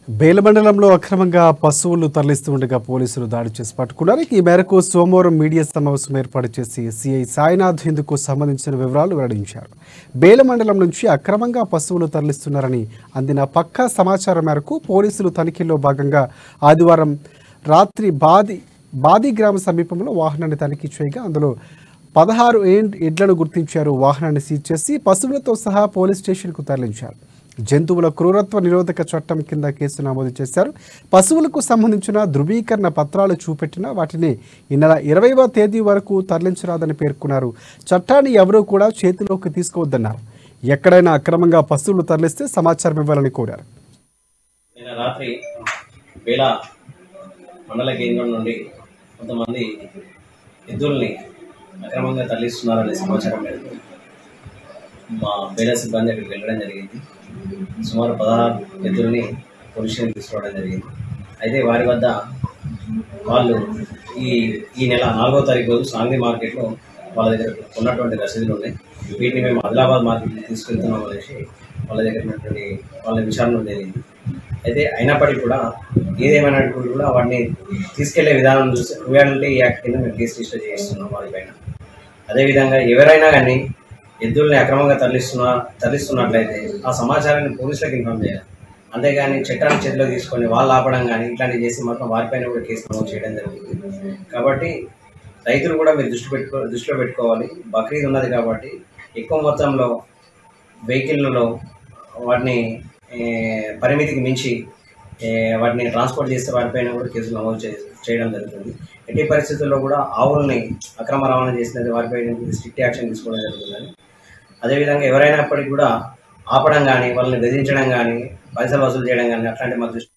బేల మండలంలో అక్రమంగా పశువులు తరలిస్తుండగా పోలీసులు దాడి చేసి పట్టుకున్నారు. ఈ మేరకు సోమవారం మీడియా సమావేశం ఏర్పాటు చేసి సిఐ సాయినాథ్ ఇందుకు సంబంధించిన వివరాలు వెల్లడించారు. బేల మండలం నుంచి అక్రమంగా పశువులు తరలిస్తున్నారని అందిన పక్కా సమాచారం మేరకు పోలీసులు తనిఖీల్లో భాగంగా ఆదివారం రాత్రి బాది గ్రామ సమీపంలో వాహనాన్ని తనిఖీ చేయగా అందులో 16 ఎడ్లను గుర్తించారు. వాహనాన్ని సీజ్ చేసి పశువులతో సహా పోలీస్ స్టేషన్కు తరలించారు. జంతువుల క్రూరత్వ నిరోధక చట్టం కింద కేసు నమోదు చేశారు. పశువులకు సంబంధించిన ధృవీకరణ పత్రాలు చూపెట్టినా వాటిని ఈ నెల 20వ తేదీ వరకు తరలించరాదని పేర్కొన్నారు. చట్టాన్ని ఎవరూ కూడా చేతిలోకి తీసుకోవద్దన్నారు. ఎక్కడైనా అక్రమంగా పశువులు తరలిస్తే సమాచారం ఇవ్వాలని కోరారు. రాత్రి బేల మండల కేంద్రం నుండి కొంతమంది ఎద్దుల్ని అక్రమంగా తరలిస్తున్నారనే సమాచారం మేరకు మా బేల సిబ్బంది అక్కడికి వెళ్ళడం జరిగింది. సుమారు 16 ఎద్దుల్ని పోలీస్ స్టేషన్కి తీసుకోవడం జరిగింది. అయితే వారి వద్ద వాళ్ళు ఈ నెల 4వ తారీఖు రోజు సాంగ్లీ మార్కెట్లో వాళ్ళ దగ్గర ఉన్నటువంటి రసీదులు ఉన్నాయి. వీటిని మేము ఆదిలాబాద్ మార్కెట్కి తీసుకెళ్తున్నాం అనేసి వాళ్ళ దగ్గర ఉన్నటువంటి వాళ్ళ విచారణ జరిగింది. అయితే అయినప్పటికీ కూడా ఏదేమైనప్పుడు కూడా వాటిని తీసుకెళ్లే విధానం చూస్తే క్రూయాలిటీ యాక్ట్ కింద మేము కేసు రిజిస్టర్ చేస్తున్నాం వారిపైన. అదేవిధంగా ఎవరైనా కానీ ఎద్దుల్ని అక్రమంగా తరలిస్తున్నట్లయితే ఆ సమాచారాన్ని పోలీసులకు ఇన్ఫార్మ్ చేయాలి. అంతేగాని చట్టాన్ని చేతిలో తీసుకొని వాళ్ళు ఆపడం కానీ ఇట్లాంటివి చేసి మాత్రం వారిపైన కూడా కేసు నమోదు చేయడం జరుగుతుంది. కాబట్టి రైతులు కూడా మీరు దృష్టిలో పెట్టుకోవాలి. బక్రీద్ ఉన్నది కాబట్టి ఎక్కువ మొత్తంలో వెహికల్లలో వాటిని పరిమితికి మించి వాటిని ట్రాన్స్పోర్ట్ చేస్తే వారిపైన కూడా కేసులు నమోదు చేయడం జరుగుతుంది. ఎట్టి పరిస్థితుల్లో కూడా ఆవుల్ని అక్రమ రవాణా చేసినది వారిపైన స్ట్రిక్ట్ యాక్షన్ తీసుకోవడం జరుగుతుందని. అదేవిధంగా ఎవరైనప్పటికీ కూడా ఆపడం కానీ వాళ్ళని బెదిరించడం కానీ పైసలు వసూలు చేయడం కానీ అట్లాంటి మా దృష్టి